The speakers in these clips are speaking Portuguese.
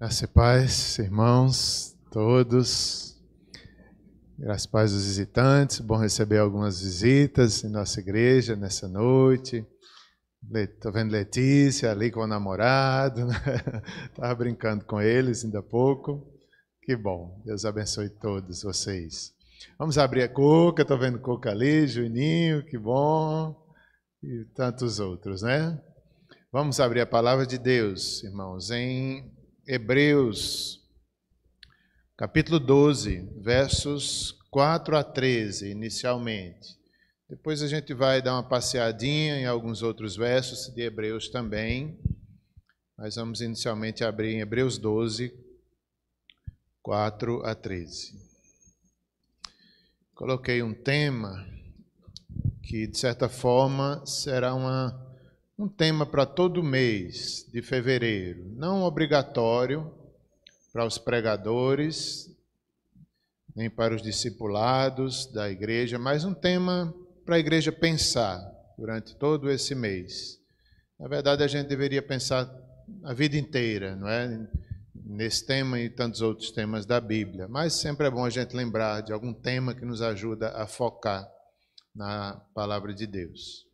Graça e paz, irmãos, todos. Graça e paz dos visitantes. Bom receber algumas visitas em nossa igreja nessa noite. Estou vendo Letícia ali com o namorado. Estava brincando com eles ainda há pouco. Que bom. Deus abençoe todos vocês. Vamos abrir a Cuca. Estou vendo Cuca ali, Juninho, que bom. E tantos outros, né? Vamos abrir a palavra de Deus, irmãos, em Hebreus, capítulo 12, versos 4 a 13, inicialmente. Depois a gente vai dar uma passeadinha em alguns outros versos de Hebreus também. Mas vamos inicialmente abrir em Hebreus 12, 4 a 13. Coloquei um tema que, de certa forma, será um tema para todo mês de fevereiro. Não obrigatório para os pregadores, nem para os discipulados da igreja, mas um tema para a igreja pensar durante todo esse mês. Na verdade, a gente deveria pensar a vida inteira, não é? Nesse tema e tantos outros temas da Bíblia. Mas sempre é bom a gente lembrar de algum tema que nos ajuda a focar na palavra de Deus.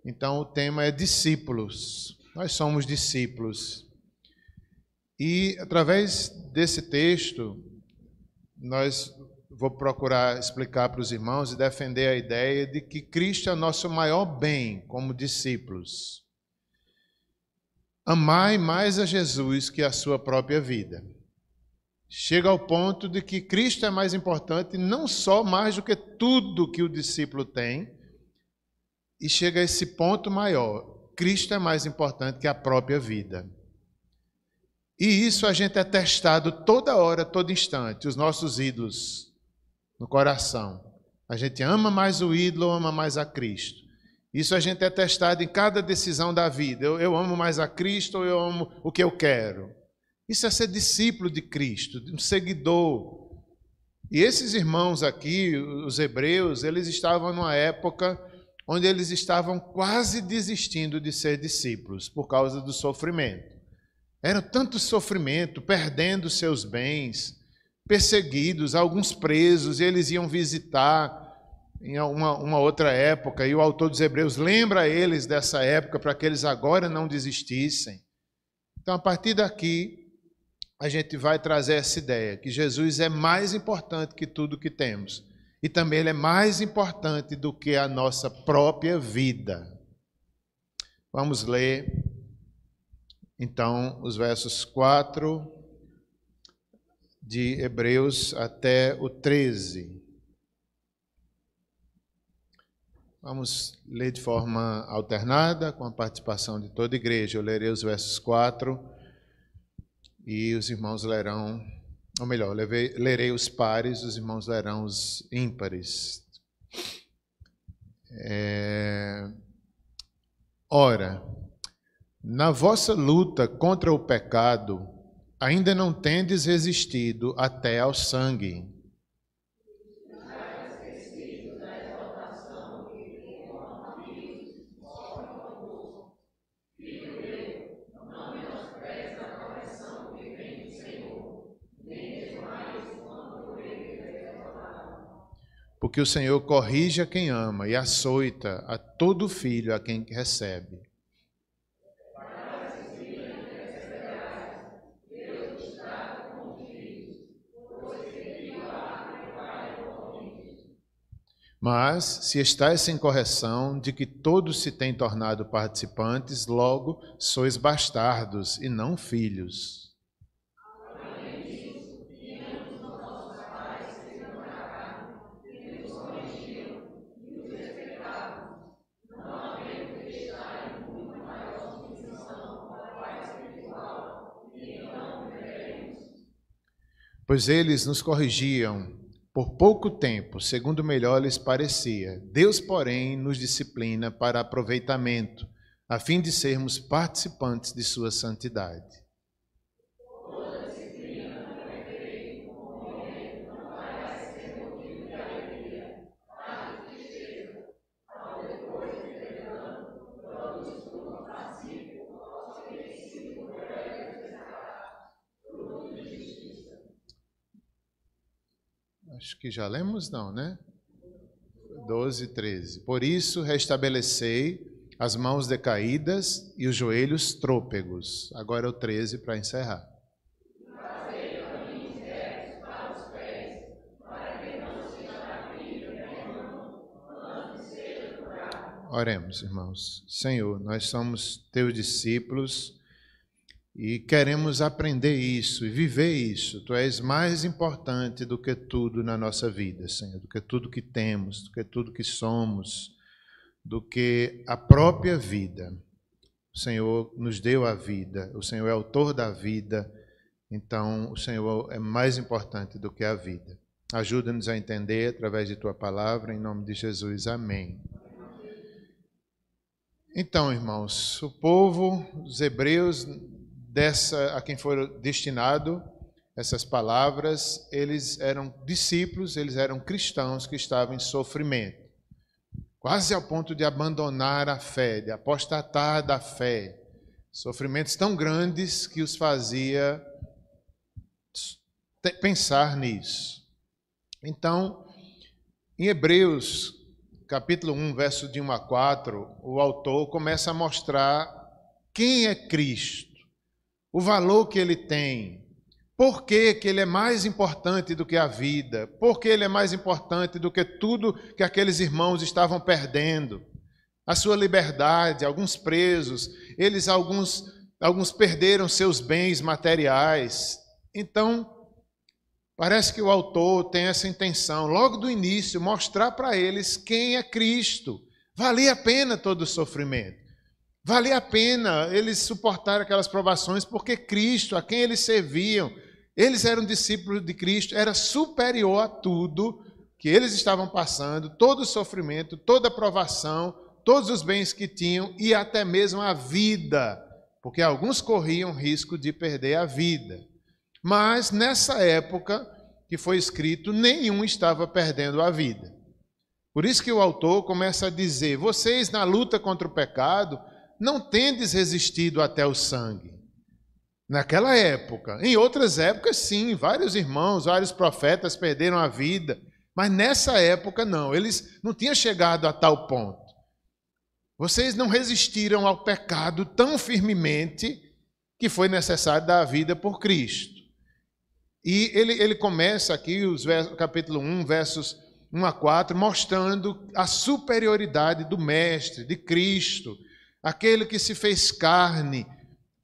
Então, o tema é discípulos. Nós somos discípulos. E, através desse texto, vou procurar explicar para os irmãos e defender a ideia de que Cristo é o nosso maior bem como discípulos. Amai mais a Jesus que a sua própria vida. Chega ao ponto de que Cristo é mais importante, não só mais do que tudo que o discípulo tem, e chega a esse ponto maior. Cristo é mais importante que a própria vida. E isso a gente é testado toda hora, todo instante, os nossos ídolos no coração. A gente ama mais o ídolo ou ama mais a Cristo. Isso a gente é testado em cada decisão da vida. Eu amo mais a Cristo ou eu amo o que eu quero? Isso é ser discípulo de Cristo, um seguidor. E esses irmãos aqui, os hebreus, eles estavam numa época onde eles estavam quase desistindo de ser discípulos por causa do sofrimento. Era tanto sofrimento, perdendo seus bens, perseguidos, alguns presos, e eles iam visitar em uma outra época, e o autor dos Hebreus lembra eles dessa época para que eles agora não desistissem. Então, a partir daqui, a gente vai trazer essa ideia, que Jesus é mais importante que tudo que temos, e também ele é mais importante do que a nossa própria vida. Vamos ler, então, os versos 4 de Hebreus até o 13. Vamos ler de forma alternada, com a participação de toda a igreja. Eu lerei os versos 4 e os irmãos lerão, ou melhor, lerei os pares, os irmãos lerão os ímpares. Ora, na vossa luta contra o pecado, ainda não tendes resistido até ao sangue. Porque o Senhor corrige a quem ama e açoita a todo filho a quem recebe. Mas, se estáis sem correção, de que todos se têm tornado participantes, logo sois bastardos e não filhos. Pois eles nos corrigiam por pouco tempo, segundo melhor lhes parecia. Deus, porém, nos disciplina para aproveitamento, a fim de sermos participantes de sua santidade. Acho que já lemos, não, né? 12, 13. Por isso restabelecei as mãos decaídas e os joelhos trôpegos. Agora é o 13 para encerrar. Oremos, irmãos. Senhor, nós somos teus discípulos e queremos aprender isso e viver isso. Tu és mais importante do que tudo na nossa vida, Senhor, do que tudo que temos, do que tudo que somos, do que a própria vida. O Senhor nos deu a vida, o Senhor é autor da vida, então o Senhor é mais importante do que a vida. Ajuda-nos a entender através de tua palavra, em nome de Jesus. Amém. Então, irmãos, o povo, os hebreus, a quem foram destinado essas palavras, eles eram discípulos, eles eram cristãos que estavam em sofrimento, quase ao ponto de abandonar a fé, de apostatar da fé, sofrimentos tão grandes que os fazia pensar nisso. Então, em Hebreus, capítulo 1, verso de 1 a 4, o autor começa a mostrar quem é Cristo, o valor que ele tem, por que ele é mais importante do que a vida, por que ele é mais importante do que tudo que aqueles irmãos estavam perdendo, a sua liberdade, alguns presos, alguns perderam seus bens materiais. Então, parece que o autor tem essa intenção, logo do início, mostrar para eles quem é Cristo. Valia a pena todo o sofrimento. Valia a pena eles suportar aquelas provações, porque Cristo, a quem eles serviam, eles eram discípulos de Cristo, era superior a tudo que eles estavam passando, todo o sofrimento, toda a provação, todos os bens que tinham e até mesmo a vida, porque alguns corriam risco de perder a vida. Mas nessa época que foi escrito, nenhum estava perdendo a vida. Por isso que o autor começa a dizer: vocês na luta contra o pecado não tendes resistido até o sangue. Naquela época, em outras épocas sim, vários irmãos, vários profetas perderam a vida, mas nessa época não, eles não tinham chegado a tal ponto. Vocês não resistiram ao pecado tão firmemente que foi necessário dar a vida por Cristo. E ele começa aqui, capítulo 1, versos 1 a 4, mostrando a superioridade do Mestre, de Cristo, aquele que se fez carne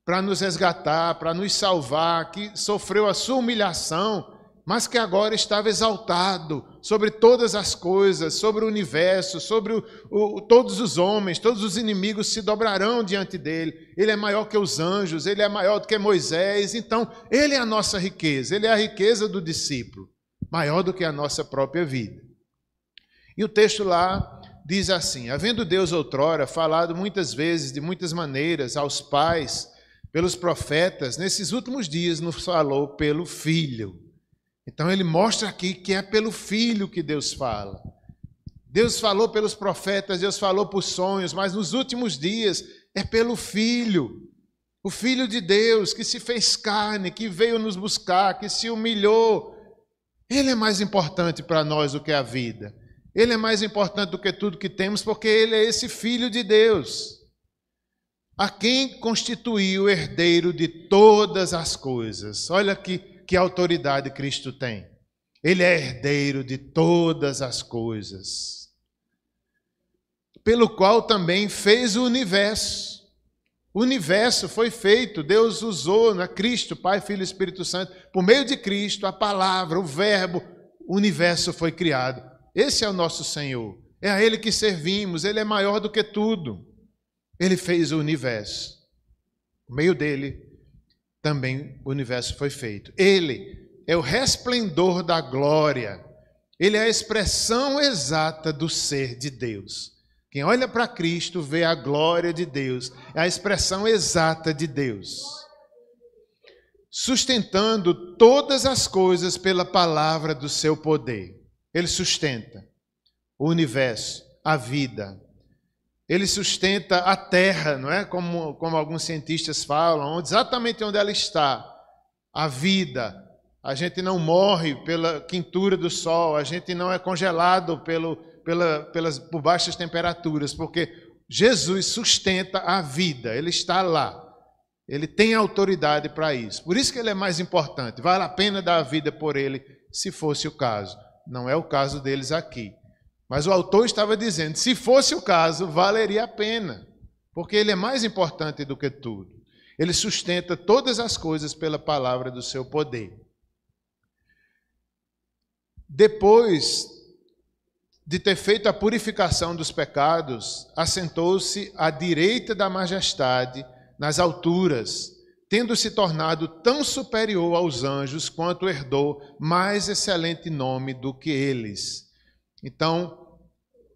para nos resgatar, para nos salvar, que sofreu a sua humilhação, mas que agora estava exaltado sobre todas as coisas, sobre o universo, sobre todos os homens, todos os inimigos se dobrarão diante dele. Ele é maior que os anjos, ele é maior do que Moisés. Então, ele é a nossa riqueza, ele é a riqueza do discípulo, maior do que a nossa própria vida. E o texto lá diz assim: havendo Deus outrora falado muitas vezes, de muitas maneiras, aos pais, pelos profetas, nesses últimos dias nos falou pelo Filho. Então ele mostra aqui que é pelo Filho que Deus fala. Deus falou pelos profetas, Deus falou por sonhos, mas nos últimos dias é pelo Filho. O Filho de Deus que se fez carne, que veio nos buscar, que se humilhou. Ele é mais importante para nós do que a vida. Ele é mais importante do que tudo que temos, porque ele é esse Filho de Deus, a quem constituiu o herdeiro de todas as coisas. Olha que autoridade Cristo tem. Ele é herdeiro de todas as coisas, pelo qual também fez o universo. O universo foi feito, Deus usou na Cristo, Pai, Filho e Espírito Santo, por meio de Cristo, a palavra, o verbo, o universo foi criado. Esse é o nosso Senhor, é a Ele que servimos, Ele é maior do que tudo. Ele fez o universo, por meio dele também o universo foi feito. Ele é o resplendor da glória, ele é a expressão exata do ser de Deus. Quem olha para Cristo vê a glória de Deus, é a expressão exata de Deus, sustentando todas as coisas pela palavra do seu poder. Ele sustenta o universo, a vida. Ele sustenta a terra, não é? Como alguns cientistas falam, exatamente onde ela está, a vida, a gente não morre pela quentura do sol, a gente não é congelado por baixas temperaturas, porque Jesus sustenta a vida, Ele está lá. Ele tem autoridade para isso. Por isso que Ele é mais importante. Vale a pena dar a vida por Ele, se fosse o caso. Não é o caso deles aqui. Mas o autor estava dizendo, se fosse o caso, valeria a pena. Porque Ele é mais importante do que tudo. Ele sustenta todas as coisas pela palavra do seu poder. Depois de ter feito a purificação dos pecados, assentou-se à direita da majestade nas alturas, tendo se tornado tão superior aos anjos quanto herdou mais excelente nome do que eles. Então,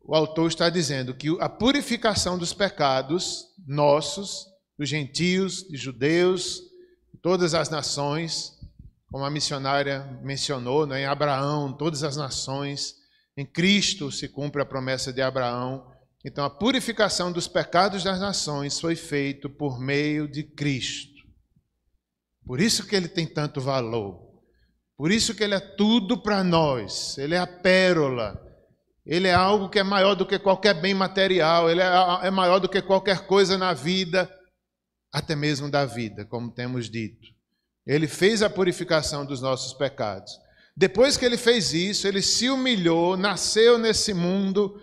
o autor está dizendo que a purificação dos pecados nossos, dos gentios, de judeus, de todas as nações, como a missionária mencionou, né, em Abraão, todas as nações, em Cristo se cumpre a promessa de Abraão. Então, a purificação dos pecados das nações foi feita por meio de Cristo. Por isso que Ele tem tanto valor. Por isso que Ele é tudo para nós. Ele é a pérola. Ele é algo que é maior do que qualquer bem material. Ele é maior do que qualquer coisa na vida, até mesmo da vida, como temos dito. Ele fez a purificação dos nossos pecados. Depois que Ele fez isso, Ele se humilhou, nasceu nesse mundo,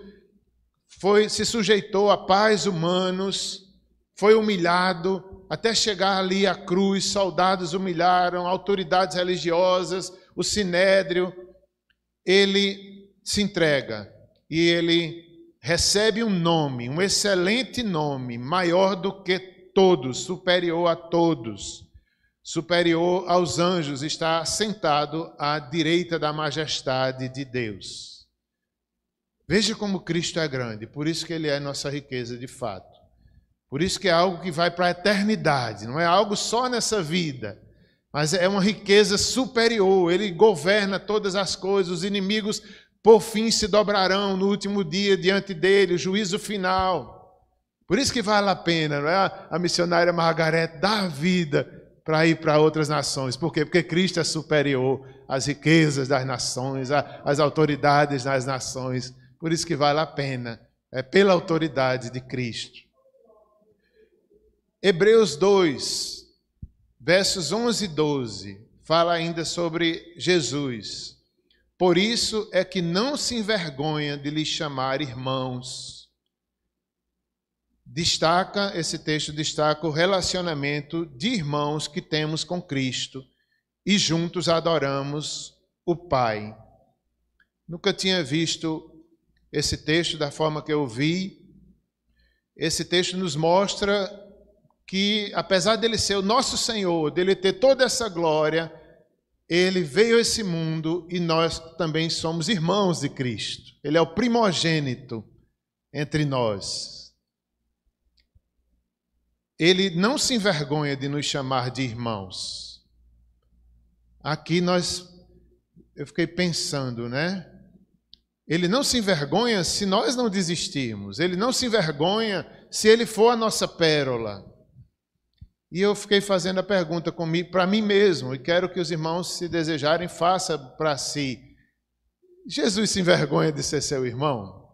se sujeitou a pais humanos, foi humilhado, até chegar ali à cruz, soldados humilharam, autoridades religiosas, o sinédrio. Ele se entrega e Ele recebe um nome, um excelente nome, maior do que todos, superior a todos, superior aos anjos, está sentado à direita da majestade de Deus. Veja como Cristo é grande, por isso que Ele é nossa riqueza de fato. Por isso que é algo que vai para a eternidade, não é algo só nessa vida, mas é uma riqueza superior. Ele governa todas as coisas, os inimigos por fim se dobrarão no último dia diante dele, o juízo final. Por isso que vale a pena, não é? A missionária Margarete dá a vida para ir para outras nações. Por quê? Porque Cristo é superior às riquezas das nações, às autoridades das nações. Por isso que vale a pena, é pela autoridade de Cristo. Hebreus 2, versos 11 e 12, fala ainda sobre Jesus. Por isso é que não se envergonha de lhes chamar irmãos. Esse texto destaca o relacionamento de irmãos que temos com Cristo e juntos adoramos o Pai. Nunca tinha visto esse texto da forma que eu vi. Esse texto nos mostra que, apesar dele ser o nosso Senhor, dele ter toda essa glória, Ele veio a esse mundo e nós também somos irmãos de Cristo. Ele é o primogênito entre nós. Ele não se envergonha de nos chamar de irmãos. Aqui eu fiquei pensando, né? Ele não se envergonha se nós não desistirmos. Ele não se envergonha se Ele for a nossa pérola. E eu fiquei fazendo a pergunta para mim mesmo, e quero que os irmãos, se desejarem, façam para si. Jesus se envergonha de ser seu irmão?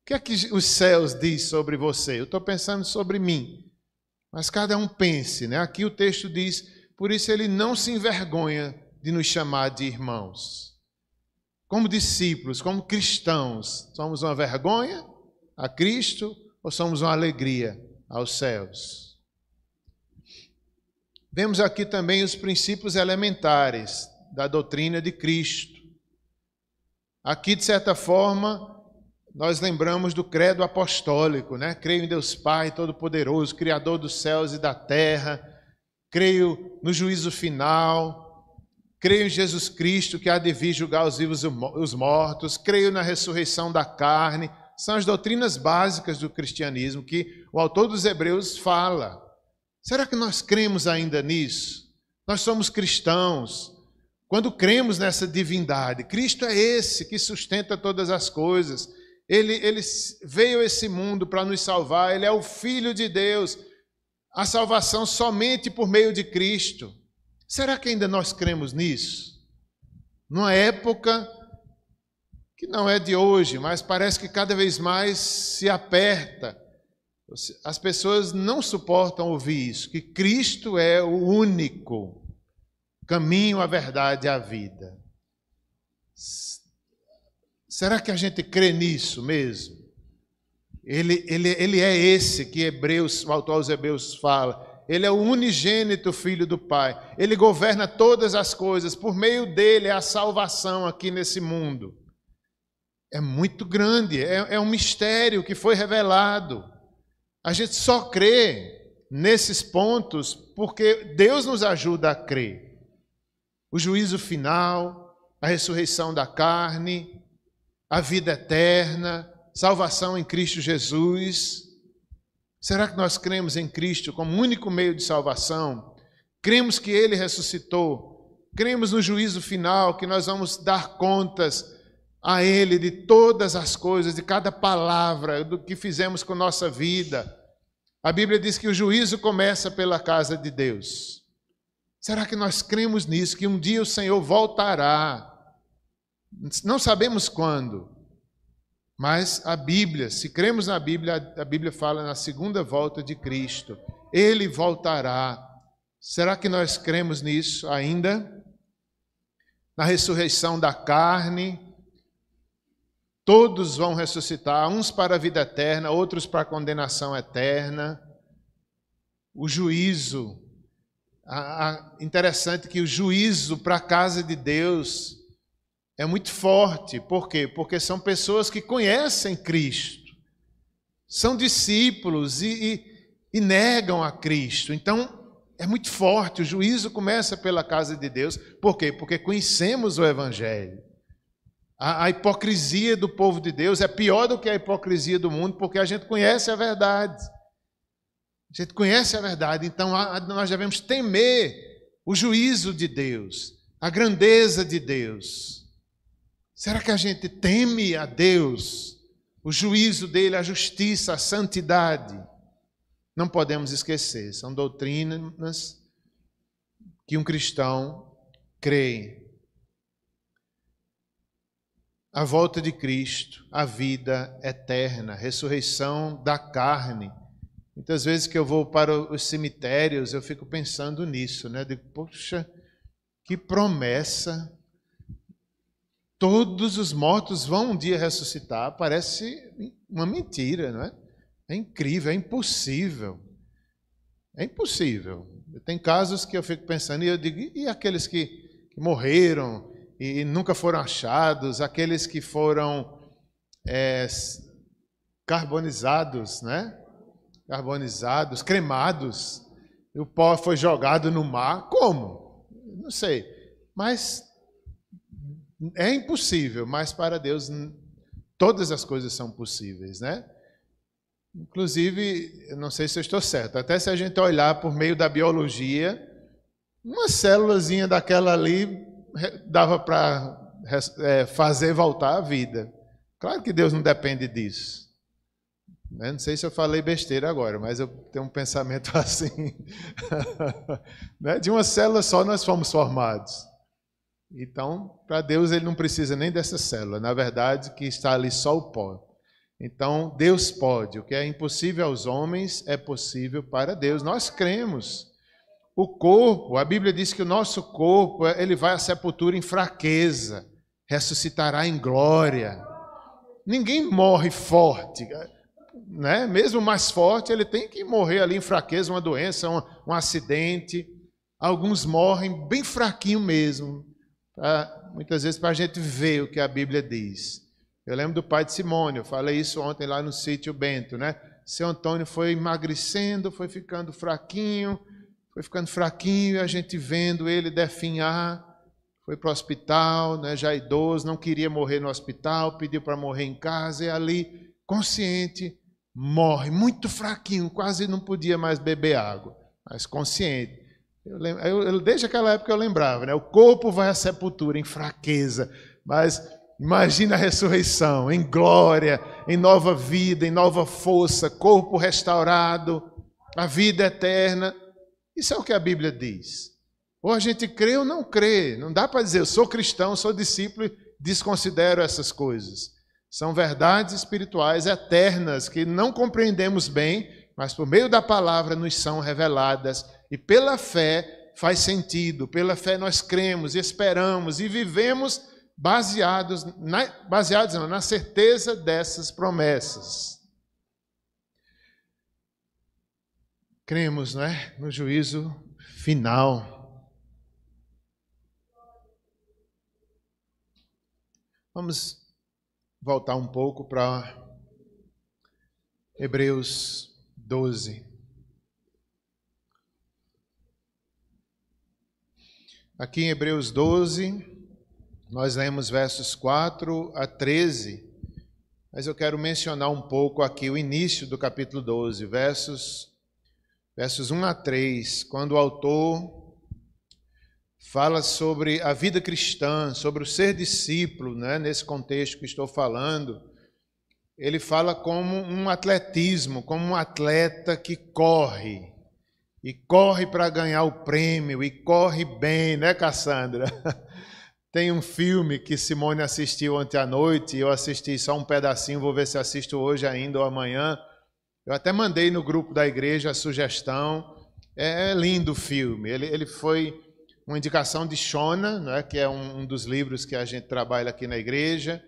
O que é que os céus diz sobre você? Eu estou pensando sobre mim. Mas cada um pense, né? Aqui o texto diz, por isso Ele não se envergonha de nos chamar de irmãos. Como discípulos, como cristãos, somos uma vergonha a Cristo ou somos uma alegria aos céus? Vemos aqui também os princípios elementares da doutrina de Cristo. Aqui, de certa forma, nós lembramos do credo apostólico, né? Creio em Deus Pai Todo-Poderoso, Criador dos céus e da terra. Creio no juízo final. Creio em Jesus Cristo, que há de vir julgar os vivos e os mortos. Creio na ressurreição da carne. São as doutrinas básicas do cristianismo que o autor dos Hebreus fala. Será que nós cremos ainda nisso? Nós somos cristãos. Quando cremos nessa divindade, Cristo é esse que sustenta todas as coisas. Ele veio a esse mundo para nos salvar. Ele é o Filho de Deus. A salvação somente por meio de Cristo. Será que ainda nós cremos nisso? Numa época que não é de hoje, mas parece que cada vez mais se aperta. As pessoas não suportam ouvir isso, que Cristo é o único caminho, a verdade e a vida. Será que a gente crê nisso mesmo? Ele é esse que o autor aos Hebreus fala. Ele é o unigênito Filho do Pai. Ele governa todas as coisas. Por meio dele é a salvação aqui nesse mundo. É muito grande, é um mistério que foi revelado. A gente só crê nesses pontos porque Deus nos ajuda a crer. O juízo final, a ressurreição da carne, a vida eterna, salvação em Cristo Jesus. Será que nós cremos em Cristo como único meio de salvação? Cremos que Ele ressuscitou? Cremos no juízo final, que nós vamos dar contas a Ele de todas as coisas, de cada palavra, do que fizemos com nossa vida? A Bíblia diz que o juízo começa pela casa de Deus. Será que nós cremos nisso, que um dia o Senhor voltará? Não sabemos quando. Mas a Bíblia, se cremos na Bíblia, a Bíblia fala na segunda volta de Cristo. Ele voltará. Será que nós cremos nisso ainda? Na ressurreição da carne, todos vão ressuscitar, uns para a vida eterna, outros para a condenação eterna. O juízo. Interessante que o juízo para a casa de Deus é muito forte. Por quê? Porque são pessoas que conhecem Cristo, são discípulos e negam a Cristo. Então, é muito forte. O juízo começa pela casa de Deus. Por quê? Porque conhecemos o Evangelho. A hipocrisia do povo de Deus é pior do que a hipocrisia do mundo, porque a gente conhece a verdade. A gente conhece a verdade, então nós devemos temer o juízo de Deus, a grandeza de Deus. Será que a gente teme a Deus, o juízo dele, a justiça, a santidade? Não podemos esquecer, são doutrinas que um cristão crê. A volta de Cristo, a vida eterna, a ressurreição da carne. Muitas vezes que eu vou para os cemitérios, eu fico pensando nisso, né? Digo, poxa, que promessa! Todos os mortos vão um dia ressuscitar. Parece uma mentira, não é? É incrível, é impossível. É impossível. Tem casos que eu fico pensando e eu digo, e aqueles que morreram e nunca foram achados, aqueles que foram carbonizados, né? Carbonizados, cremados, e o pó foi jogado no mar. Como? Não sei. Mas é impossível, mas para Deus todas as coisas são possíveis, né? Inclusive, eu não sei se eu estou certo, até se a gente olhar por meio da biologia, uma célulazinha daquela ali dava para fazer voltar a vida. Claro que Deus não depende disso. Não sei se eu falei besteira agora, mas eu tenho um pensamento assim. De uma célula só nós fomos formados. Então, para Deus, ele não precisa nem dessa célula. Na verdade, que está ali só o pó. Então, Deus pode. O que é impossível aos homens é possível para Deus. Nós cremos. O corpo, a Bíblia diz que o nosso corpo, ele vai à sepultura em fraqueza, ressuscitará em glória. Ninguém morre forte, né? Mesmo mais forte, ele tem que morrer ali em fraqueza, uma doença, um acidente. Alguns morrem bem fraquinho mesmo, muitas vezes para a gente ver o que a Bíblia diz. Eu lembro do pai de Simone, eu falei isso ontem lá no sítio Bento, né? Seu Antônio foi emagrecendo, foi ficando fraquinho, e a gente vendo ele definhar, foi para o hospital, né, já idoso, não queria morrer no hospital, pediu para morrer em casa, e ali, consciente, morre, muito fraquinho, quase não podia mais beber água, mas consciente. Desde aquela época eu lembrava, né? O corpo vai à sepultura em fraqueza, mas imagina a ressurreição, em glória, em nova vida, em nova força, corpo restaurado, a vida eterna. Isso é o que a Bíblia diz. Ou a gente crê ou não crê. Não dá para dizer, eu sou cristão, sou discípulo e desconsidero essas coisas. São verdades espirituais eternas que não compreendemos bem, mas por meio da palavra nos são reveladas. E pela fé faz sentido. Pela fé nós cremos, esperamos e vivemos baseados na certeza dessas promessas. Cremos, não é? No juízo final. Vamos voltar um pouco para Hebreus 12. Aqui em Hebreus 12, nós lemos versos 4 a 13, mas eu quero mencionar um pouco aqui o início do capítulo 12, versos 1 a 3, quando o autor fala sobre a vida cristã, sobre o ser discípulo, né? Nesse contexto que estou falando. Ele fala como um atletismo, como um atleta que corre, e corre para ganhar o prêmio, e corre bem, né, Cassandra? Tem um filme que Simone assistiu ontem à noite, e eu assisti só um pedacinho, vou ver se assisto hoje ainda ou amanhã. Eu até mandei no grupo da igreja a sugestão. É lindo o filme. Ele foi uma indicação de Shona, né, que é um dos livros que a gente trabalha aqui na igreja.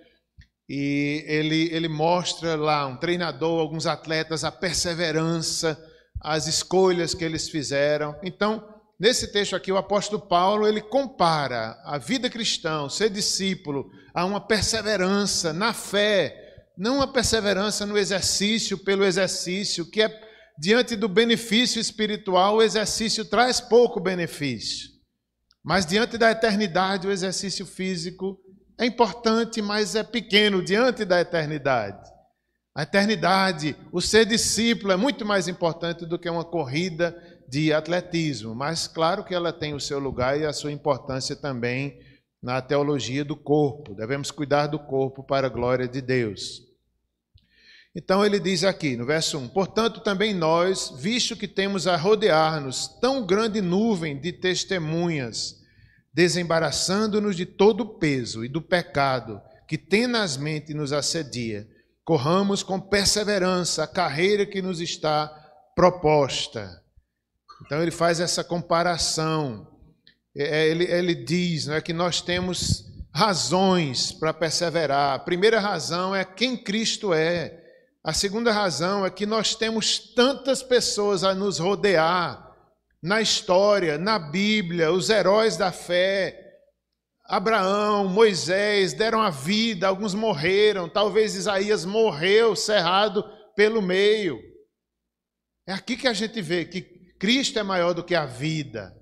E ele mostra lá um treinador, alguns atletas, a perseverança, as escolhas que eles fizeram. Então, nesse texto aqui, o apóstolo Paulo, ele compara a vida cristã, ser discípulo, a uma perseverança na fé, não uma perseverança no exercício pelo exercício, que é diante do benefício espiritual, o exercício traz pouco benefício. Mas diante da eternidade, o exercício físico é importante, mas é pequeno diante da eternidade. A eternidade, o ser discípulo é muito mais importante do que uma corrida de atletismo, mas claro que ela tem o seu lugar e a sua importância também na teologia do corpo. Devemos cuidar do corpo para a glória de Deus. Então ele diz aqui, no verso 1, portanto também nós, visto que temos a rodear-nos tão grande nuvem de testemunhas, desembaraçando-nos de todo o peso e do pecado que tenazmente nos assedia, corramos com perseverança a carreira que nos está proposta. Então ele faz essa comparação. Ele diz, né, que nós temos razões para perseverar. A primeira razão é quem Cristo é. A segunda razão é que nós temos tantas pessoas a nos rodear na história, na Bíblia, os heróis da fé. Abraão, Moisés deram a vida, alguns morreram, talvez Isaías morreu cerrado pelo meio. É aqui que a gente vê que Cristo é maior do que a vida.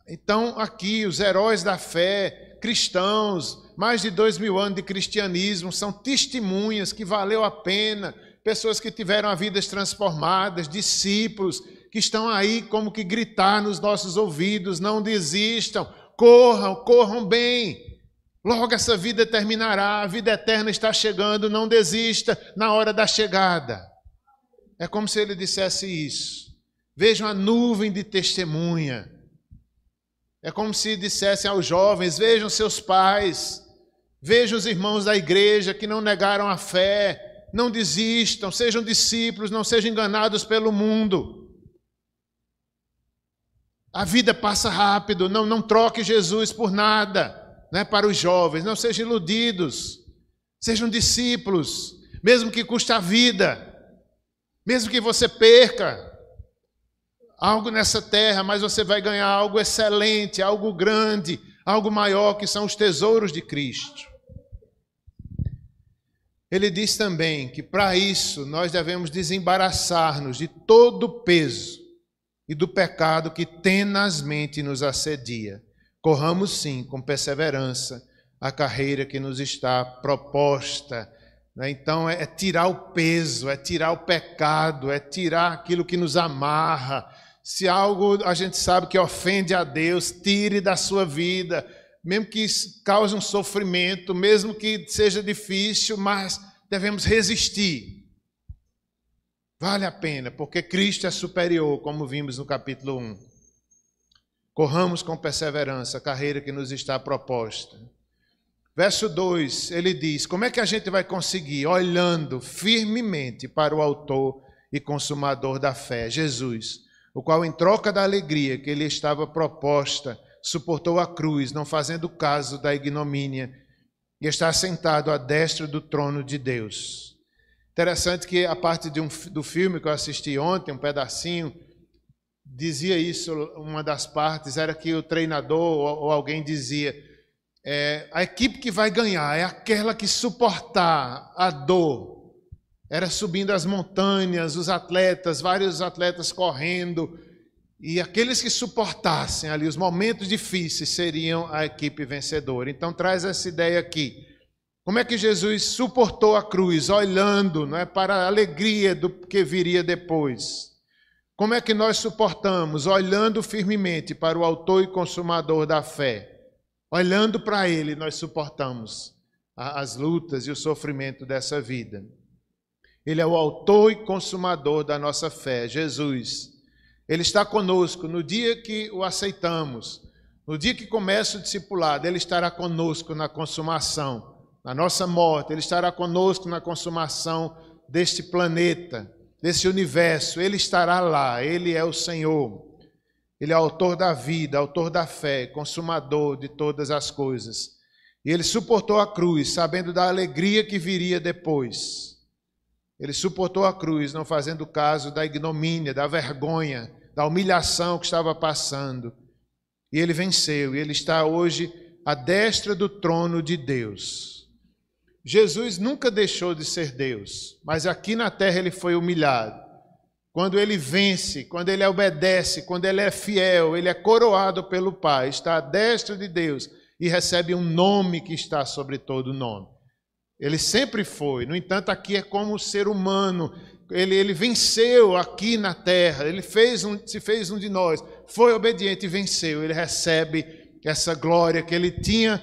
Então, aqui, os heróis da fé, cristãos, mais de 2000 anos de cristianismo, são testemunhas que valeu a pena, pessoas que tiveram vidas transformadas, discípulos que estão aí como que gritar nos nossos ouvidos, não desistam, corram bem, logo essa vida terminará, a vida eterna está chegando, não desista na hora da chegada. É como se ele dissesse isso. Vejam a nuvem de testemunha. É como se dissessem aos jovens, vejam seus pais, vejam os irmãos da igreja que não negaram a fé, não desistam, sejam discípulos, não sejam enganados pelo mundo. A vida passa rápido, não troque Jesus por nada, né? Para os jovens, não sejam iludidos, sejam discípulos, mesmo que custe a vida, mesmo que você perca algo nessa terra, mas você vai ganhar algo excelente, algo grande, algo maior, que são os tesouros de Cristo. Ele diz também que para isso nós devemos desembaraçar-nos de todo o peso e do pecado que tenazmente nos assedia. Corramos sim, com perseverança, a carreira que nos está proposta. Então é tirar o peso, é tirar o pecado, é tirar aquilo que nos amarra. Se algo a gente sabe que ofende a Deus, tire da sua vida, mesmo que cause um sofrimento, mesmo que seja difícil, mas devemos resistir. Vale a pena, porque Cristo é superior, como vimos no capítulo 1. corramos com perseverança a carreira que nos está proposta. Verso 2, ele diz, como é que a gente vai conseguir? Olhando firmemente para o autor e consumador da fé, Jesus, o qual em troca da alegria que lhe estava proposta, suportou a cruz, não fazendo caso da ignomínia, e está sentado à destra do trono de Deus. Interessante que a parte do filme que eu assisti ontem, um pedacinho, dizia isso, uma das partes, era que o treinador ou alguém dizia, a equipe que vai ganhar é aquela que suportar a dor. Era subindo as montanhas, os atletas, vários atletas correndo, e aqueles que suportassem ali os momentos difíceis seriam a equipe vencedora. Então traz essa ideia aqui. Como é que Jesus suportou a cruz? Olhando, não é, para a alegria do que viria depois. Como é que nós suportamos? Olhando firmemente para o autor e consumador da fé. Olhando para ele, nós suportamos as lutas e o sofrimento dessa vida. Ele é o autor e consumador da nossa fé, Jesus. Ele está conosco no dia que o aceitamos, no dia que começa o discipulado, ele estará conosco na consumação, na nossa morte, ele estará conosco na consumação deste planeta, desse universo, ele estará lá, ele é o Senhor. Ele é autor da vida, autor da fé, consumador de todas as coisas. E ele suportou a cruz, sabendo da alegria que viria depois. Ele suportou a cruz, não fazendo caso da ignomínia, da vergonha, da humilhação que estava passando. E ele venceu, e ele está hoje à destra do trono de Deus. Jesus nunca deixou de ser Deus, mas aqui na terra ele foi humilhado. Quando ele vence, quando ele obedece, quando ele é fiel, ele é coroado pelo Pai, está à destra de Deus e recebe um nome que está sobre todo nome. Ele sempre foi, no entanto, aqui é como ser humano, ele venceu aqui na terra, ele se fez um de nós, foi obediente e venceu, ele recebe essa glória que ele tinha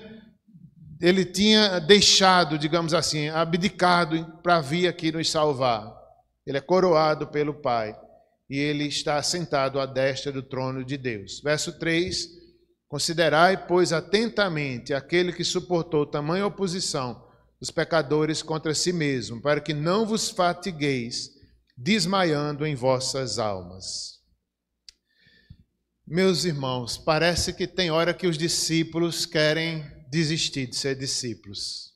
deixado, digamos assim, abdicado para vir aqui nos salvar. Ele é coroado pelo Pai e ele está sentado à destra do trono de Deus. Verso 3, considerai, pois, atentamente aquele que suportou tamanha oposição dos pecadores contra si mesmo, para que não vos fatigueis, desmaiando em vossas almas. Meus irmãos, parece que tem hora que os discípulos querem desistir de ser discípulos.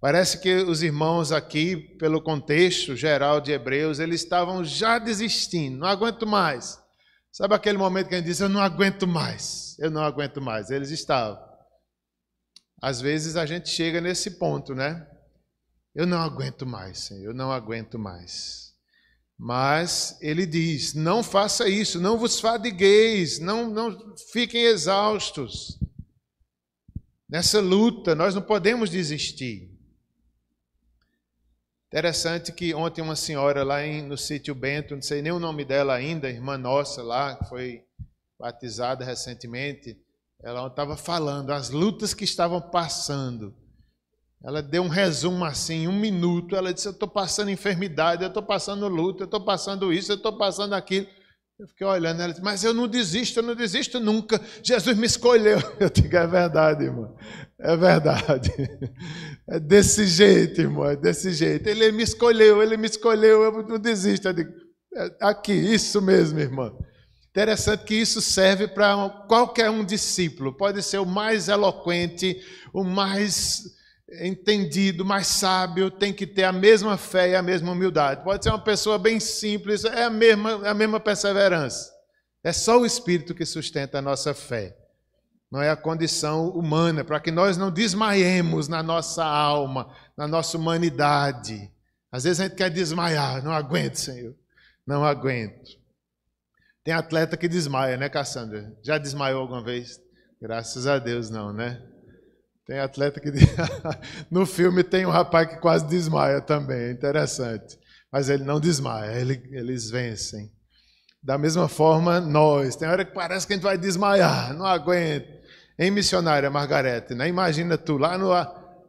Parece que os irmãos aqui, pelo contexto geral de Hebreus, eles estavam já desistindo, não aguento mais. Sabe aquele momento que a gente diz, eu não aguento mais, eles estavam. Às vezes a gente chega nesse ponto, né? Eu não aguento mais, Senhor, eu não aguento mais. Mas ele diz, não faça isso, não vos fatigueis, não fiquem exaustos. Nessa luta, nós não podemos desistir. Interessante que ontem uma senhora lá no sítio Bento, não sei nem o nome dela ainda, irmã nossa lá, que foi batizada recentemente, ela estava falando as lutas que estavam passando. Ela deu um resumo assim, 1 minuto, ela disse, eu estou passando enfermidade, eu estou passando luta, eu estou passando isso, eu estou passando aquilo. Eu fiquei olhando, ela disse, mas eu não desisto nunca, Jesus me escolheu. Eu digo, é verdade, irmão, é verdade. É desse jeito, irmão, é desse jeito. Ele me escolheu, eu não desisto. Eu digo, aqui, isso mesmo, irmão. Interessante que isso serve para qualquer um discípulo, pode ser o mais eloquente, o mais entendido, mais sábio, tem que ter a mesma fé e a mesma humildade. Pode ser uma pessoa bem simples, é a mesma perseverança. É só o Espírito que sustenta a nossa fé. Não é a condição humana, para que nós não desmaiemos na nossa alma, na nossa humanidade. Às vezes a gente quer desmaiar, não aguento, Senhor, não aguento. Tem atleta que desmaia, né, Cassandra? Já desmaiou alguma vez? Graças a Deus não, né? Tem atleta que... No filme tem um rapaz que quase desmaia também, é interessante. Mas ele não desmaia, eles vencem. Da mesma forma, nós. Tem hora que parece que a gente vai desmaiar, não aguento. Em Missionária, Margarete, né? Imagina tu, lá no...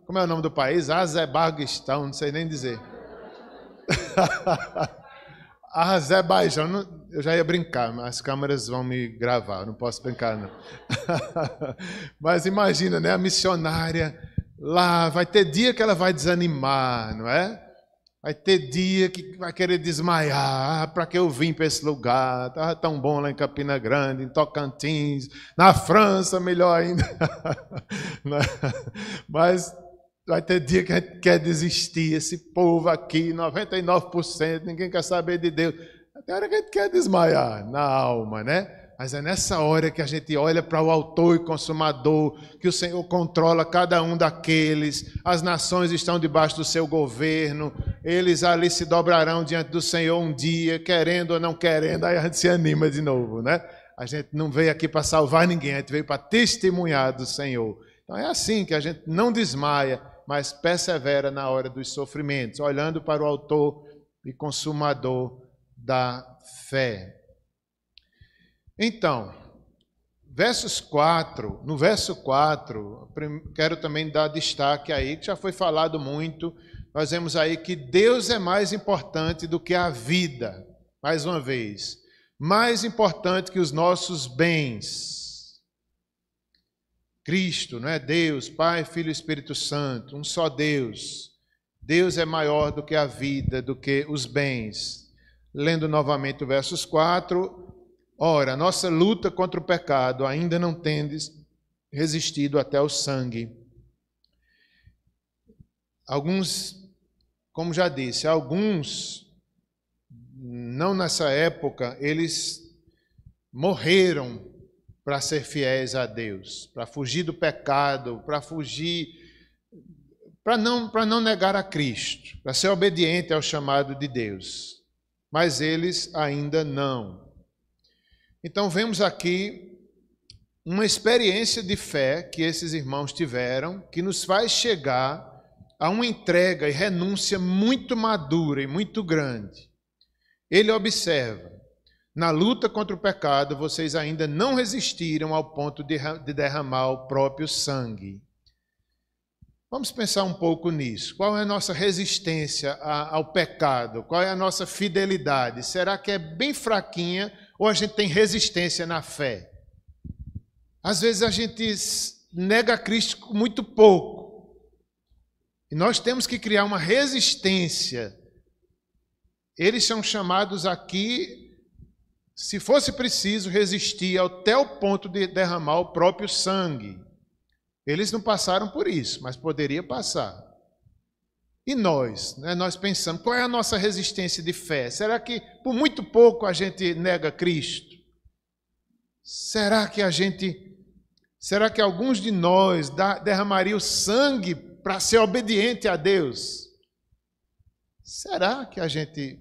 Como é o nome do país? Azerbaijan, não sei nem dizer. Azerbaijão. Eu já ia brincar, mas as câmeras vão me gravar, não posso brincar não. Mas imagina, né, a missionária lá, vai ter dia que ela vai desanimar, não é? Vai ter dia que vai querer desmaiar. Para que eu vim para esse lugar? Estava tão bom lá em Campina Grande, em Tocantins, na França, melhor ainda. Mas vai ter dia que a gente quer desistir. Esse povo aqui, 99%, ninguém quer saber de Deus. Até a hora que a gente quer desmaiar na alma, né? Mas é nessa hora que a gente olha para o autor e consumador, que o Senhor controla cada um daqueles, as nações estão debaixo do seu governo, eles ali se dobrarão diante do Senhor um dia, querendo ou não querendo, aí a gente se anima de novo, né? A gente não veio aqui para salvar ninguém, a gente veio para testemunhar do Senhor. Então é assim que a gente não desmaia, mas persevera na hora dos sofrimentos, olhando para o autor e consumador da fé. Então, no verso 4, quero também dar destaque aí, que já foi falado muito, nós vemos aí que Deus é mais importante do que a vida, mais uma vez, mais importante que os nossos bens. Cristo, não é? Deus, Pai, Filho e Espírito Santo, um só Deus. Deus é maior do que a vida, do que os bens. Lendo novamente o versos 4... Ora, nossa luta contra o pecado ainda não tendes resistido até o sangue. Alguns, como já disse, alguns, não nessa época, eles morreram para ser fiéis a Deus, para fugir do pecado, para não negar a Cristo, para ser obediente ao chamado de Deus. Mas eles ainda não. Então, vemos aqui uma experiência de fé que esses irmãos tiveram, que nos faz chegar a uma entrega e renúncia muito madura e muito grande. Ele observa, na luta contra o pecado, vocês ainda não resistiram ao ponto de derramar o próprio sangue. Vamos pensar um pouco nisso. Qual é a nossa resistência ao pecado? Qual é a nossa fidelidade? Será que é bem fraquinha ou a gente tem resistência na fé? Às vezes a gente nega a Cristo muito pouco. E nós temos que criar uma resistência. Eles são chamados aqui, se fosse preciso, resistir até o ponto de derramar o próprio sangue. Eles não passaram por isso, mas poderia passar. E nós, né, nós pensamos, qual é a nossa resistência de fé? Será que por muito pouco a gente nega Cristo? Será que alguns de nós derramariam sangue para ser obediente a Deus? Será que a gente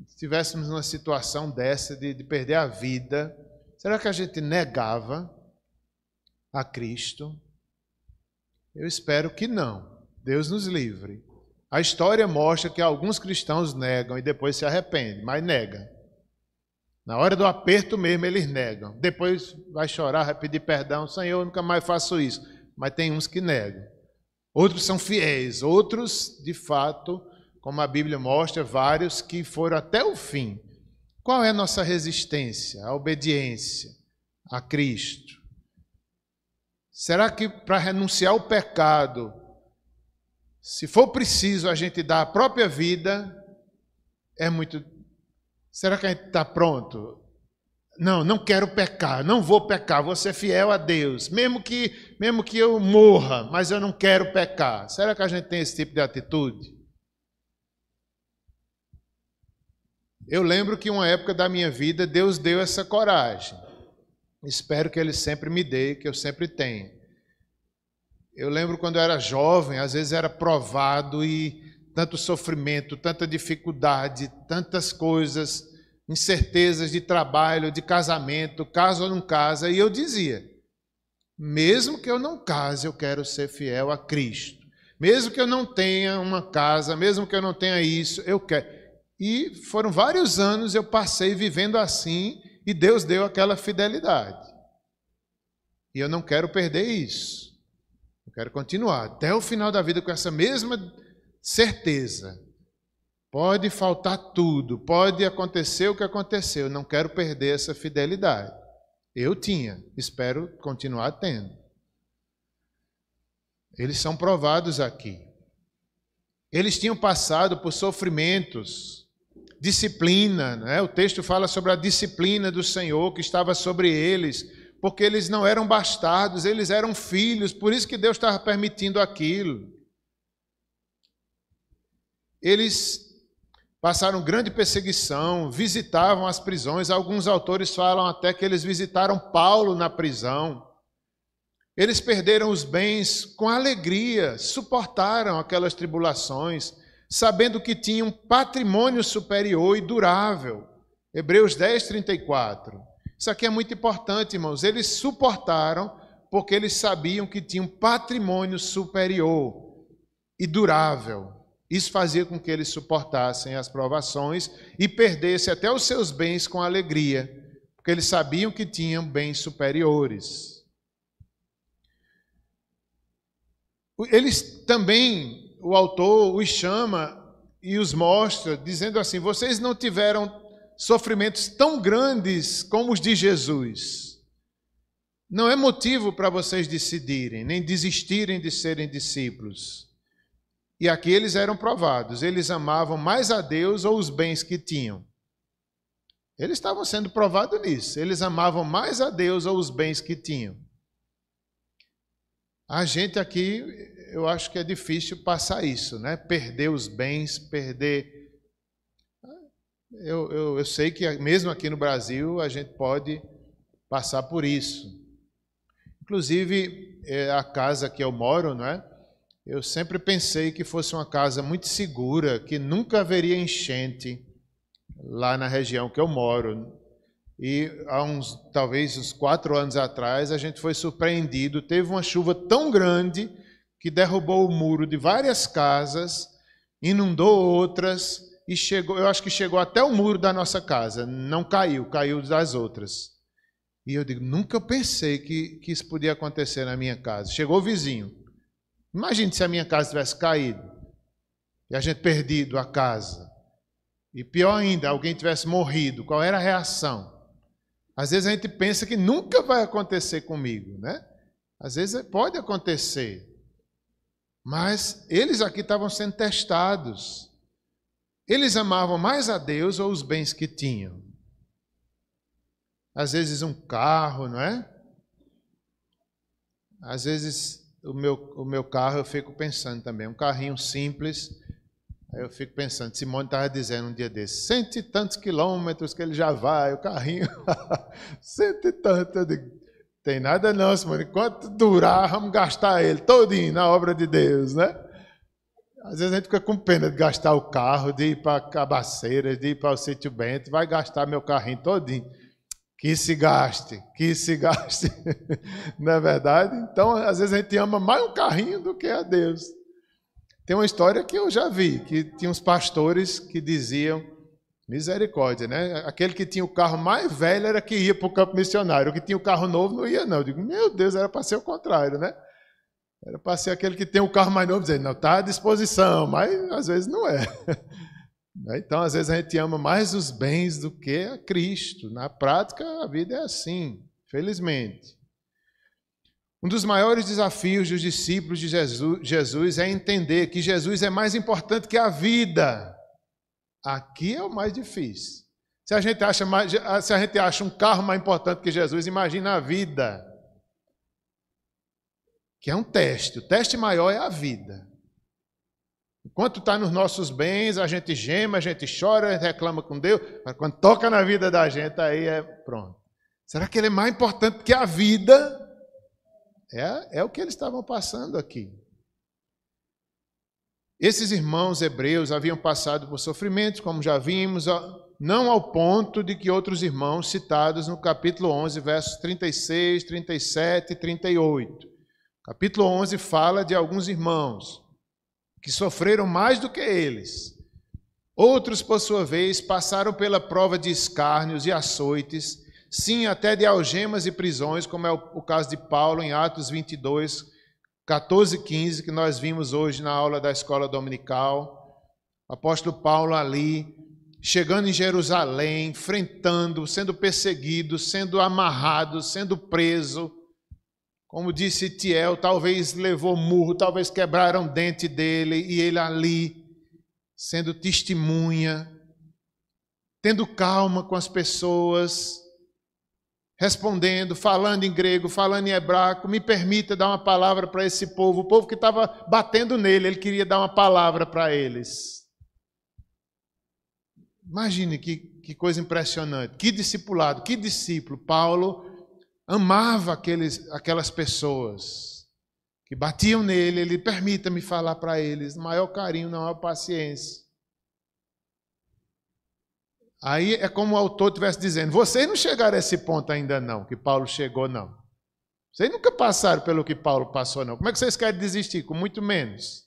estivéssemos numa situação dessa de perder a vida, será que a gente negava a Cristo? Eu espero que não. Deus nos livre. A história mostra que alguns cristãos negam e depois se arrependem, mas negam. Na hora do aperto mesmo eles negam. Depois vai chorar, vai pedir perdão. Senhor, eu nunca mais faço isso. Mas tem uns que negam. Outros são fiéis. Outros, de fato, como a Bíblia mostra, vários que foram até o fim. Qual é a nossa resistência? A obediência a Cristo. Será que para renunciar ao pecado, se for preciso a gente dar a própria vida, é muito... Será que a gente está pronto? Não quero pecar, não vou pecar, vou ser fiel a Deus, mesmo que eu morra, mas eu não quero pecar. Será que a gente tem esse tipo de atitude? Eu lembro que uma época da minha vida, Deus deu essa coragem. Espero que Ele sempre me dê, que eu sempre tenha. Eu lembro quando eu era jovem, às vezes era provado e tanto sofrimento, tanta dificuldade, tantas coisas, incertezas de trabalho, de casamento, casa ou não casa, e eu dizia, mesmo que eu não case, eu quero ser fiel a Cristo. Mesmo que eu não tenha uma casa, mesmo que eu não tenha isso, eu quero. E foram vários anos eu passei vivendo assim, e Deus deu aquela fidelidade. E eu não quero perder isso. Eu quero continuar até o final da vida com essa mesma certeza Pode faltar tudo, pode acontecer o que aconteceu, não quero perder essa fidelidade. Eu tinha, espero continuar tendo. Eles são provados aqui. Eles tinham passado por sofrimentos, disciplina, né? O texto fala sobre a disciplina do Senhor que estava sobre eles, porque eles não eram bastardos, eles eram filhos, por isso que Deus estava permitindo aquilo. Eles passaram grande perseguição, visitavam as prisões. Alguns autores falam até que eles visitaram Paulo na prisão. Eles perderam os bens com alegria, suportaram aquelas tribulações, sabendo que tinham patrimônio superior e durável. Hebreus 10, 34. Isso aqui é muito importante, irmãos. Eles suportaram porque eles sabiam que tinham patrimônio superior e durável. Isso fazia com que eles suportassem as provações e perdessem até os seus bens com alegria, porque eles sabiam que tinham bens superiores. Eles também, o autor os chama e os mostra, dizendo assim: vocês não tiveram sofrimentos tão grandes como os de Jesus. Não é motivo para vocês decidirem, nem desistirem de serem discípulos. E aqui eles eram provados, eles amavam mais a Deus ou os bens que tinham. Eles estavam sendo provados nisso, eles amavam mais a Deus ou os bens que tinham. A gente aqui, eu acho que é difícil passar isso, né? Perder os bens, perder... Eu sei que mesmo aqui no Brasil a gente pode passar por isso. Inclusive, a casa que eu moro, não é? Eu sempre pensei que fosse uma casa muito segura, que nunca haveria enchente lá na região que eu moro. E há talvez uns 4 anos atrás, a gente foi surpreendido. Teve uma chuva tão grande que derrubou o muro de várias casas, inundou outras e chegou, eu acho que chegou até o muro da nossa casa. Não caiu, caiu das outras. E eu digo, nunca pensei que isso podia acontecer na minha casa. Chegou o vizinho. Imagine se a minha casa tivesse caído e a gente perdido a casa. E pior ainda, alguém tivesse morrido. Qual era a reação? Às vezes a gente pensa que nunca vai acontecer comigo, né? Às vezes pode acontecer. Mas eles aqui estavam sendo testados. Eles amavam mais a Deus ou os bens que tinham? Às vezes um carro, não é? Às vezes o meu carro eu fico pensando também, um carrinho simples, aí eu fico pensando, Simone estava dizendo um dia desses, 100 e tantos quilômetros que ele já vai, o carrinho, 100 e tantos, eu digo, tem nada não, Simone, enquanto durar, vamos gastar ele todinho na obra de Deus, né? Às vezes a gente fica com pena de gastar o carro, de ir para Cabaceiras, de ir para o Sítio Bento, vai gastar meu carrinho todinho. Que se gaste, não é verdade? Então, às vezes a gente ama mais um carrinho do que a Deus. Tem uma história que eu já vi, que tinha uns pastores que diziam, misericórdia, né? Aquele que tinha o carro mais velho era que ia para o campo missionário, o que tinha o carro novo não ia não. Eu digo, meu Deus, era para ser o contrário, né? Era para ser aquele que tem o carro mais novo, dizendo, não, está à disposição, mas às vezes não é. Então, às vezes, a gente ama mais os bens do que a Cristo. Na prática, a vida é assim, felizmente. Um dos maiores desafios dos discípulos de Jesus é entender que Jesus é mais importante que a vida. Aqui é o mais difícil. Se a gente acha um carro mais importante que Jesus, imagina a vida. Que é um teste. O teste maior é a vida. Enquanto está nos nossos bens, a gente geme, a gente chora, a gente reclama com Deus, mas quando toca na vida da gente, aí é pronto. Será que ele é mais importante que a vida? É o que eles estavam passando aqui. Esses irmãos hebreus haviam passado por sofrimentos, como já vimos, não ao ponto de que outros irmãos citados no capítulo 11, versos 36, 37 e 38. Capítulo 11 fala de alguns irmãos que sofreram mais do que eles. Outros, por sua vez, passaram pela prova de escárnios e açoites, sim, até de algemas e prisões, como é o caso de Paulo em Atos 22, 14 e 15, que nós vimos hoje na aula da escola dominical. O apóstolo Paulo ali, chegando em Jerusalém, enfrentando, sendo perseguido, sendo amarrado, sendo preso. Como disse Tiel, talvez levou murro, talvez quebraram o dente dele, e ele ali, sendo testemunha, tendo calma com as pessoas, respondendo, falando em grego, falando em hebraico. Me permita dar uma palavra para esse povo. O povo que estava batendo nele, ele queria dar uma palavra para eles. Imagine que coisa impressionante, que discipulado, que discípulo. Paulo amava aquelas pessoas que batiam nele. Ele, permita-me falar para eles, no maior carinho, na maior paciência. Aí é como o autor estivesse dizendo, vocês não chegaram a esse ponto ainda não, que Paulo chegou não. Vocês nunca passaram pelo que Paulo passou não. Como é que vocês querem desistir? Com muito menos.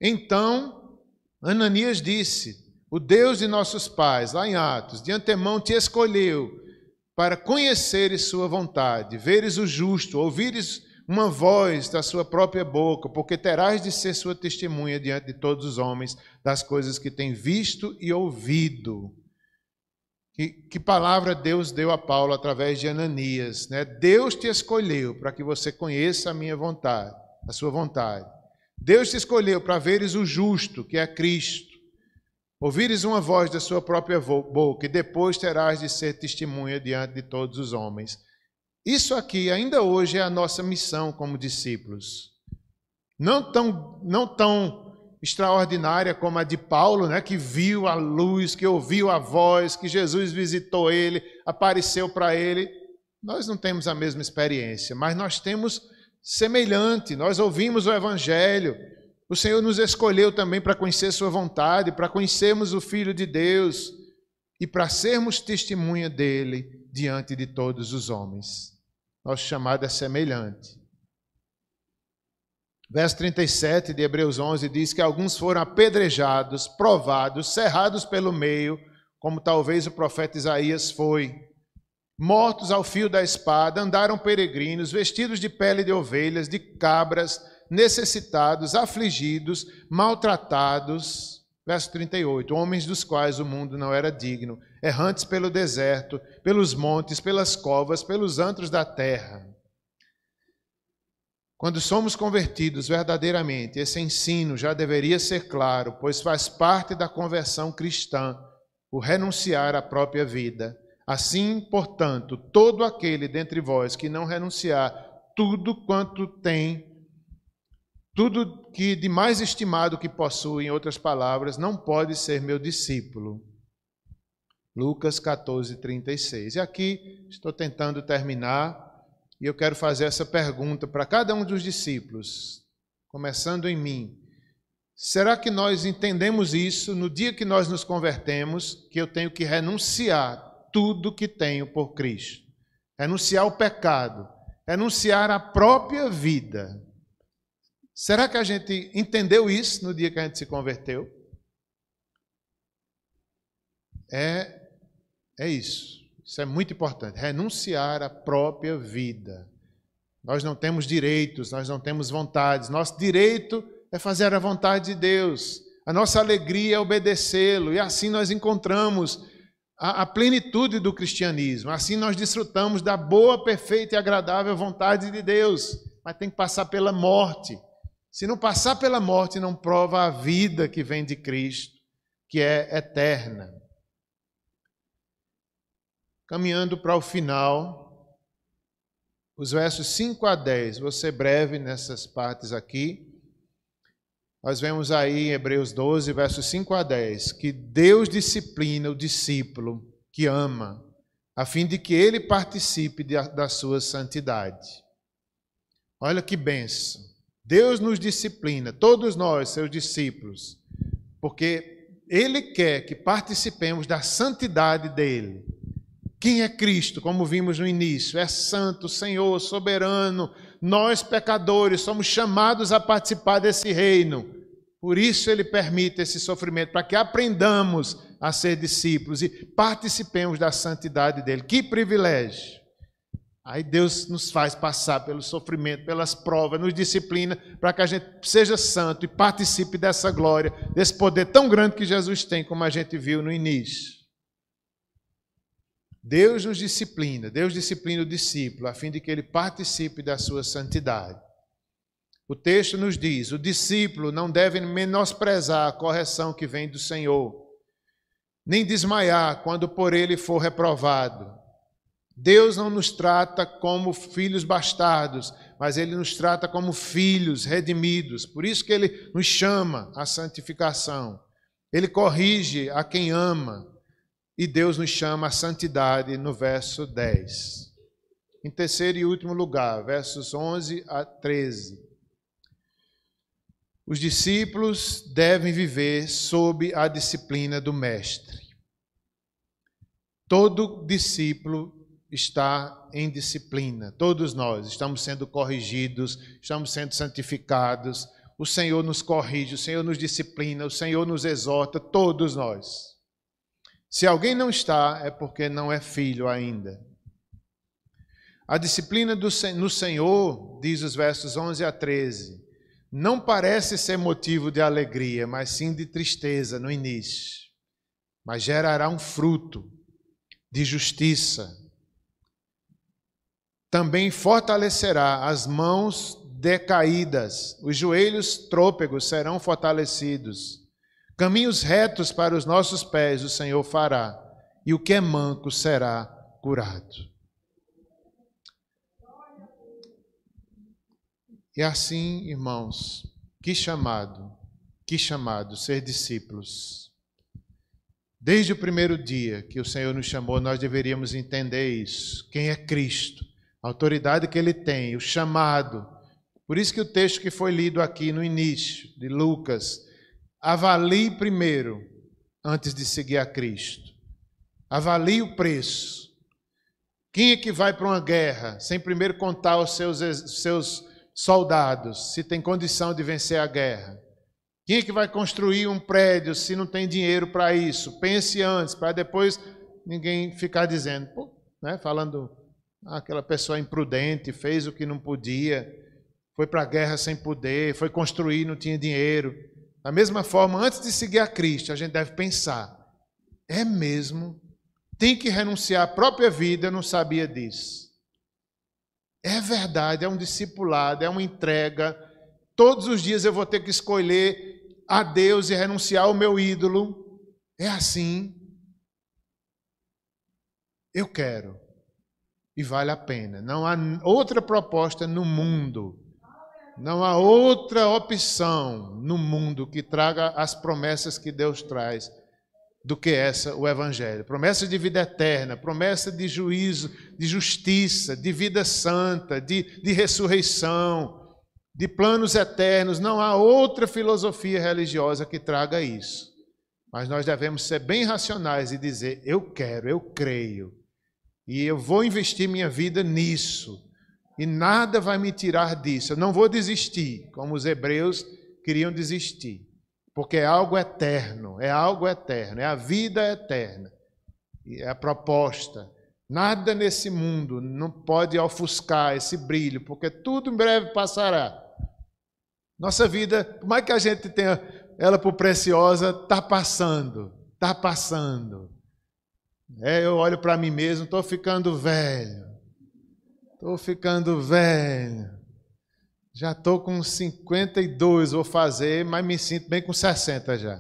Então, Ananias disse, o Deus de nossos pais, lá em Atos, de antemão te escolheu para conheceres sua vontade, veres o justo, ouvires uma voz da sua própria boca, porque terás de ser sua testemunha diante de todos os homens das coisas que tem visto e ouvido. Que palavra Deus deu a Paulo através de Ananias, né? Deus te escolheu para que você conheça a minha vontade, a sua vontade. Deus te escolheu para veres o justo, que é Cristo. Ouvires uma voz da sua própria boca, e depois terás de ser testemunha diante de todos os homens. Isso aqui ainda hoje é a nossa missão como discípulos. Não tão extraordinária como a de Paulo, né, que viu a luz, que ouviu a voz, que Jesus visitou ele, apareceu para ele. Nós não temos a mesma experiência, mas nós temos semelhante. Nós ouvimos o Evangelho. O Senhor nos escolheu também para conhecer sua vontade, para conhecermos o Filho de Deus e para sermos testemunha dele diante de todos os homens. Nosso chamado é semelhante. Verso 37 de Hebreus 11 diz que alguns foram apedrejados, provados, cerrados pelo meio, como talvez o profeta Isaías foi. Mortos ao fio da espada, andaram peregrinos, vestidos de pele de ovelhas, de cabras, necessitados, afligidos, maltratados. Verso 38, homens dos quais o mundo não era digno, errantes pelo deserto, pelos montes, pelas covas, pelos antros da terra. Quando somos convertidos verdadeiramente, esse ensino já deveria ser claro, pois faz parte da conversão cristã, o renunciar à própria vida. Assim, portanto, todo aquele dentre vós que não renunciar tudo quanto tem, tudo que de mais estimado que possui, em outras palavras, não pode ser meu discípulo. Lucas 14, 36. E aqui estou tentando terminar, e eu quero fazer essa pergunta para cada um dos discípulos, começando em mim. Será que nós entendemos isso no dia que nós nos convertemos, que eu tenho que renunciar tudo que tenho por Cristo? Renunciar o pecado, renunciar a própria vida. Será que a gente entendeu isso no dia que a gente se converteu? É isso. Isso é muito importante. Renunciar à própria vida. Nós não temos direitos, nós não temos vontades. Nosso direito é fazer a vontade de Deus. A nossa alegria é obedecê-lo. E assim nós encontramos a plenitude do cristianismo. Assim nós desfrutamos da boa, perfeita e agradável vontade de Deus. Mas tem que passar pela morte. Se não passar pela morte, não prova a vida que vem de Cristo, que é eterna. Caminhando para o final, os versos 5 a 10, vou ser breve nessas partes aqui. Nós vemos aí em Hebreus 12, versos 5 a 10, que Deus disciplina o discípulo que ama, a fim de que ele participe da sua santidade. Olha que bênção. Deus nos disciplina, todos nós, seus discípulos, porque Ele quer que participemos da santidade dEle. Quem é Cristo, como vimos no início? É santo, Senhor, soberano. Nós, pecadores, somos chamados a participar desse reino. Por isso Ele permite esse sofrimento, para que aprendamos a ser discípulos e participemos da santidade dEle. Que privilégio! Aí Deus nos faz passar pelo sofrimento, pelas provas, nos disciplina para que a gente seja santo e participe dessa glória, desse poder tão grande que Jesus tem, como a gente viu no início. Deus nos disciplina, Deus disciplina o discípulo, a fim de que ele participe da sua santidade. O texto nos diz: o discípulo não deve menosprezar a correção que vem do Senhor, nem desmaiar quando por ele for reprovado. Deus não nos trata como filhos bastardos, mas Ele nos trata como filhos redimidos. Por isso que Ele nos chama à santificação. Ele corrige a quem ama. E Deus nos chama à santidade no verso 10. Em terceiro e último lugar, versos 11 a 13. Os discípulos devem viver sob a disciplina do Mestre. Todo discípulo está em disciplina. Todos nós estamos sendo corrigidos, estamos sendo santificados. O Senhor nos corrige, o Senhor nos disciplina, o Senhor nos exorta, todos nós. Se alguém não está, é porque não é filho ainda. A disciplina no Senhor, diz os versos 11 a 13, não parece ser motivo de alegria, mas sim de tristeza no início. Mas gerará um fruto de justiça. Também fortalecerá as mãos decaídas, os joelhos trôpegos serão fortalecidos. Caminhos retos para os nossos pés o Senhor fará, e o que é manco será curado. E assim, irmãos, que chamado ser discípulos. Desde o primeiro dia que o Senhor nos chamou, nós deveríamos entender isso. Quem é Cristo? A autoridade que Ele tem, o chamado. Por isso que o texto que foi lido aqui no início, de Lucas, avalie primeiro, antes de seguir a Cristo. Avalie o preço. Quem é que vai para uma guerra sem primeiro contar os seus soldados, se tem condição de vencer a guerra? Quem é que vai construir um prédio se não tem dinheiro para isso? Pense antes, para depois ninguém ficar dizendo, falando, aquela pessoa imprudente, fez o que não podia, foi para a guerra sem poder, foi construir, não tinha dinheiro. Da mesma forma, antes de seguir a Cristo, a gente deve pensar, é mesmo? Tem que renunciar à própria vida, eu não sabia disso. É verdade, é um discipulado, é uma entrega. Todos os dias eu vou ter que escolher a Deus e renunciar ao meu ídolo. É assim. Eu quero. E vale a pena. Não há outra proposta no mundo. Não há outra opção no mundo que traga as promessas que Deus traz do que essa, o Evangelho. Promessa de vida eterna, promessa de juízo, de justiça, de vida santa, de ressurreição, de planos eternos. Não há outra filosofia religiosa que traga isso. Mas nós devemos ser bem racionais e dizer, eu quero, eu creio. E eu vou investir minha vida nisso. E nada vai me tirar disso. Eu não vou desistir, como os hebreus queriam desistir. Porque é algo eterno, é a vida eterna. E é a proposta. Nada nesse mundo não pode ofuscar esse brilho, porque tudo em breve passará. Nossa vida, por mais que a gente tenha ela por preciosa, está passando. Eu olho para mim mesmo, estou ficando velho. Já estou com 52, vou fazer, mas me sinto bem com 60 já.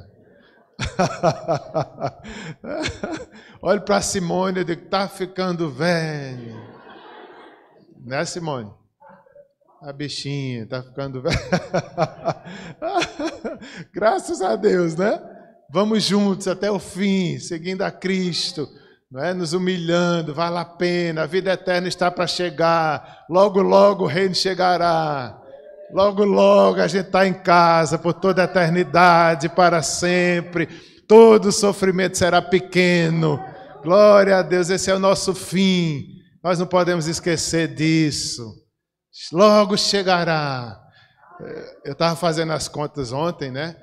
Olho para Simone e digo, está ficando velho. Né, Simone? A bichinha está ficando velha. Graças a Deus, né? Vamos juntos até o fim, seguindo a Cristo. Não é? Nos humilhando, vale a pena, a vida eterna está para chegar, logo, logo o reino chegará, logo, logo a gente está em casa por toda a eternidade, para sempre, todo sofrimento será pequeno, glória a Deus, esse é o nosso fim, nós não podemos esquecer disso, logo chegará. Eu estava fazendo as contas ontem, né?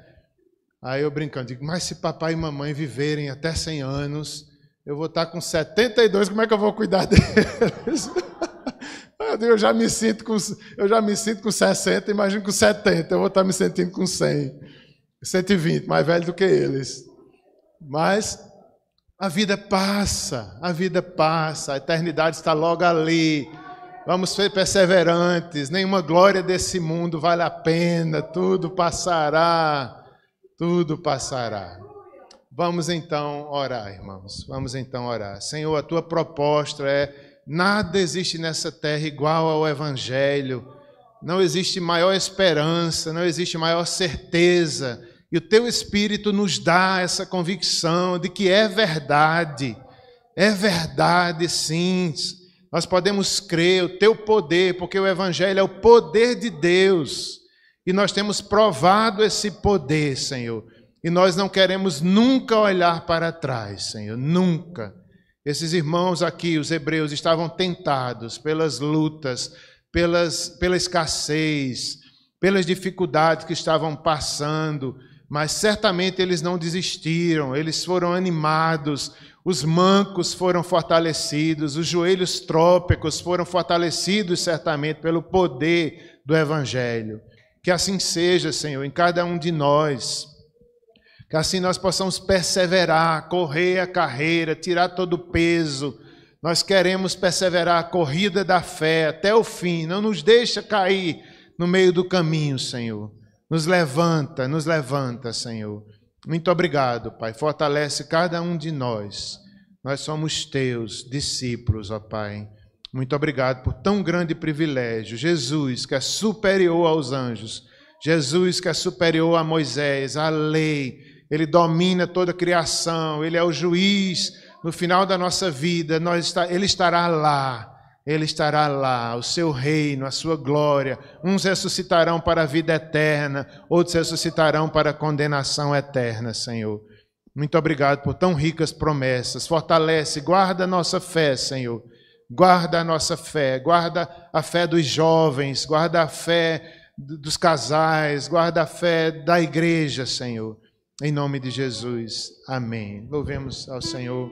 Aí eu brincando, digo, mas se papai e mamãe viverem até 100 anos... eu vou estar com 72, como é que eu vou cuidar deles? Eu já me sinto com 60, imagino com 70, eu vou estar me sentindo com 100, 120, mais velho do que eles. Mas a vida passa, a eternidade está logo ali. Vamos ser perseverantes, nenhuma glória desse mundo vale a pena, tudo passará, tudo passará. Vamos então orar, irmãos, vamos então orar. Senhor, a tua proposta nada existe nessa terra igual ao Evangelho, não existe maior esperança, não existe maior certeza, e o teu Espírito nos dá essa convicção de que é verdade sim, nós podemos crer, o teu poder, porque o Evangelho é o poder de Deus, e nós temos provado esse poder, Senhor, e nós não queremos nunca olhar para trás, Senhor, nunca. Esses irmãos aqui, os hebreus, estavam tentados pelas lutas, pela escassez, pelas dificuldades que estavam passando, mas certamente eles não desistiram, eles foram animados, os mancos foram fortalecidos, os joelhos trópicos foram fortalecidos certamente pelo poder do Evangelho. Que assim seja, Senhor, em cada um de nós. Que assim nós possamos perseverar, correr a carreira, tirar todo o peso. Nós queremos perseverar a corrida da fé até o fim. Não nos deixa cair no meio do caminho, Senhor. Nos levanta, Senhor. Muito obrigado, Pai. Fortalece cada um de nós. Nós somos teus discípulos, ó Pai. Muito obrigado por tão grande privilégio. Jesus, que é superior aos anjos. Jesus, que é superior a Moisés, à lei. Ele domina toda a criação, Ele é o juiz no final da nossa vida, Ele estará lá, o seu reino, a sua glória. Uns ressuscitarão para a vida eterna, outros ressuscitarão para a condenação eterna, Senhor. Muito obrigado por tão ricas promessas. Fortalece, guarda a nossa fé, Senhor. Guarda a nossa fé, guarda a fé dos jovens, guarda a fé dos casais, guarda a fé da igreja, Senhor. Em nome de Jesus. Amém. Louvemos ao Senhor.